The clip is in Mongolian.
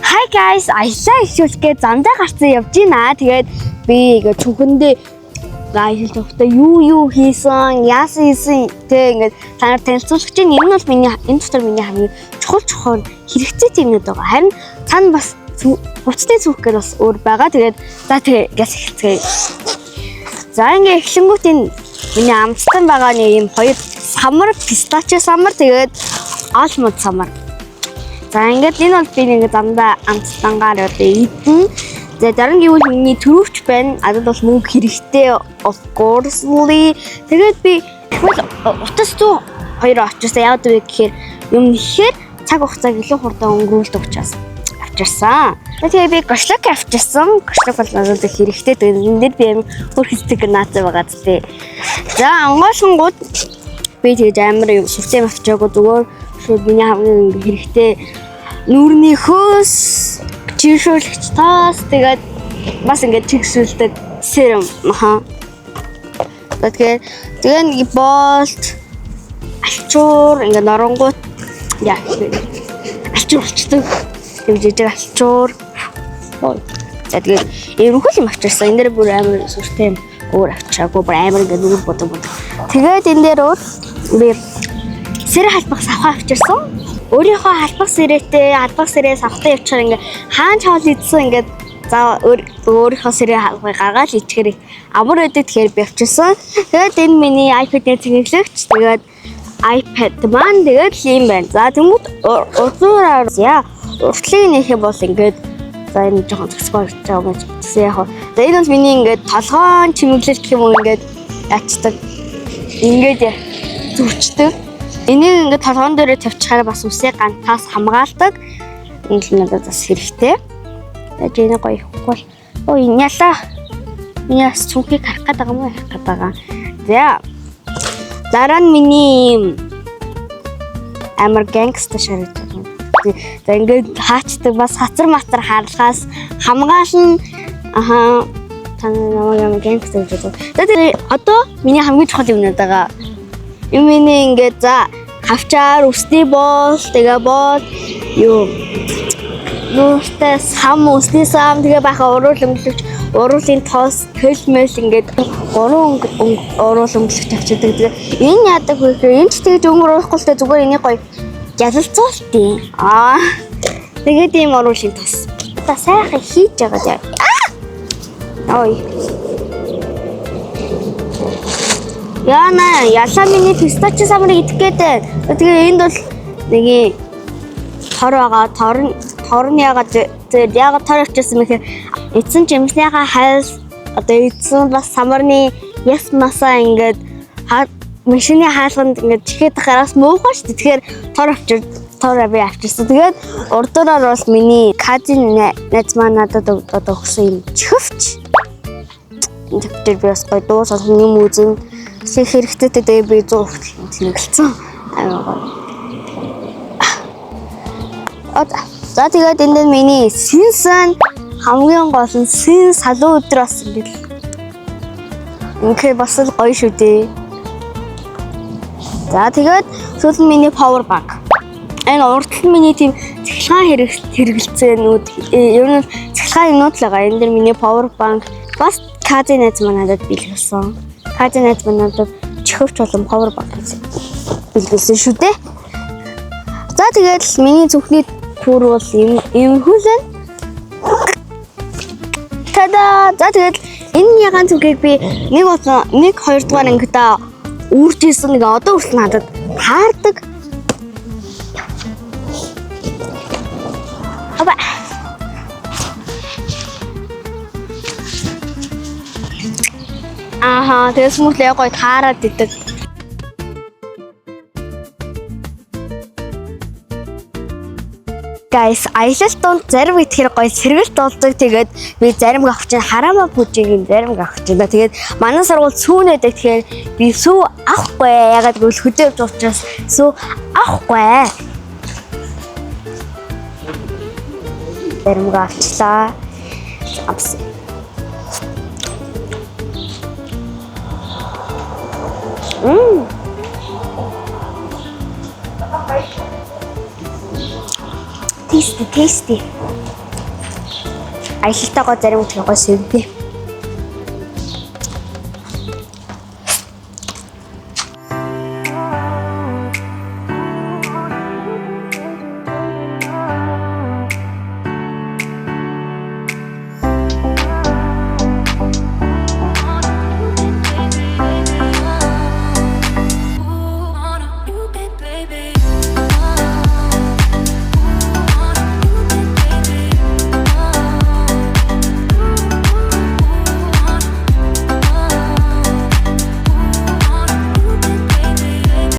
Hi guys, аялаа ихшүүлгээ замдаа гарцсан явж байна. Тэгээд би ингээ чүхэндээ аялал явахдаа юу хийсэн, яасан тэг ингээд танаар танилцуулах чинь энэ бол энэ дотор миний хамгийн чухал хэрэгцээ юмнууд байгаа. Харин цаана бас буцтай зүгхээр бас өөр байгаа. Тэгээд за тэгээ газ эхэлцгээе. За ингээ эхлэнгүүт энэ миний амтсан байгаа нэг юм хоёр самар, пистачо самар, тэгээд алмунд самар. За ингээд энэ бол би нэг замдаа амтстангаар одоо идэн. За дараа нь гэвэл миний төрөвч байна. Адад бол мөнгө хэрэгтэй of course. Тэгээд би утас 102 очирсан. Яагаад вэ гэхээр юм нэхээр цаг хугацааг илүү хурдан өнгөрүүлдэг учраас авчирсан. Тэгээд би гошлок авчирсан. Гошлок бол надад хэрэгтэй. Тэгээд энэ дээр би амар өөр стикер наацаа байгаа зү. За ангоошингууд би тэгээд амар юм систем авчаагүй зүгээр шууд миний хамгийн хэрэгтэй нүүрнийхөөс чишүүлэгч таас тэгээд бас ингээд чигсүүлдэг серум тэгээд нэг болт алчуур ингээд норонгууд яа алчуур болчтой юм жижиг алчуур тэгээд ерөнхийдөө юм авчирсан. Энэ дээр бүр амар сүртэй өөр авчаагүй бүр амар ингээд нүгэл бодог. Тэгээд энэ дээр би сэрэ халбах савхаа авчирсан. Өөрийнхөө халбах сэрээс авахтаа явчихаар ингээ хаан чавал идсэн ингээд за өөрийнхөө сэрээ халбахыг гаргаад ичгээр амар өдөд тэгэхээр би авчирсан. Тэгээд энэ миний iPad-ийн цэглэгч тэгээд iPad маань тэгээд юм байна. За тэмүүт урдуугаар яа уртлыг нэхэ бол ингээд за энэ жоохон зөксгөө явж байгаа юм гэсэн яг. За энэ бол миний ингээд толгоон чимэглэл гэх юм уу ингээд ячдаг. Ингээд зүвчдэг. Энийг ингээд толгоон дээрээ тавьчихаар бас үсээ гантаас хамгаалдаг. Энэ л надад бас хэрэгтэй. Тэгээд энэ гоё ихгүй бол энэ ялаа. Миний бас цүнхийг харах гэдэг юм уу харах гэдэг. За. Дараа нь миний амар гангста шарж байгаа. За ингээд хаачдаг бас хацар матар хаалгаас хамгаална. Танаа намайг гангста гэж байна. Тэгээд одоо миний хамгийн чухал юм надаа. Юм ингээд за хавчаар үсний бол тэгээ бол юу нүртэй сам үсний сам тэгээ баха уруулын тоос хөлмөл ингээд гурван урууламжлэгч авчдаг. Тэгээ энэ яадаг вэ гэхээр энэ ч тэгж өнгөрөхгүй л зүгээр энийг гоё ялалцуултыг. Тэгээд ийм уруулын тоос. Та сайхан хийж байгаа. Ой. Яна ялаа миний пистачо самрыг идэх гэдэг. Тэгээ энд бол нэг тор байгаа. Тор нь ягаад тор авчихсан мэхээр эцэн жимснийхаа хайлс одоо эцэн бас самарны яс масаа ингээд машины хаалганд ингээд чихээд тахараас муухай шүү дээ. Тэгэхээр тор би авчихсан. Тэгээд урдуураар бол миний кадин найз маань надад өгсөн юм чихвч. Тэгэхээр би бас гоё дуу сонсох юм үзэн хэрэгтэй тэгээ би 100 хүртэл тэнэглэсэн. За тэгээд энэ дээр миний синсэн хамгийн гол нь син салуу өдөр бас ингээд ингээ бас л гоё шүү дээ. За тэгээд сүүл нь миний power bank. Энэ уртл миний тийм цахилгаан хэрэгэлцээнүүд ер нь цахилгаан юмнууд л байгаа. Энэ дээр миний power bank бас кадын найз маань надад бэлгэлсэн. Кадын найз маань надад чихвч болон power bank бэлгэлсэн шүү дээ. За тэгээд миний зүрхний төр бол юм хүлэн. Тада. За тэгээд энэ ягаан зүгийг би нэг 2 дугаар ангидаа үржсэн нэг одоо хүртэл надад таардаг. Тэгээс мөртлөө гоё таарад идэг. Guys, аялал донд зарим итгэр гоё сэргэлт болдог. Тэгээд би зарим авах чинь хараама бүжигийн зарим авах чинь. Тэгээд манай сургууль сүүнэдэг. Тэгэхээр би сүү авахгүй. Ягаад гэвэл хөдөө явж учраас сүү авахгүй. Зарим авчлаа. Авсан. Tasty. аялалтайгаа зарим учраас гоё сэвдээ.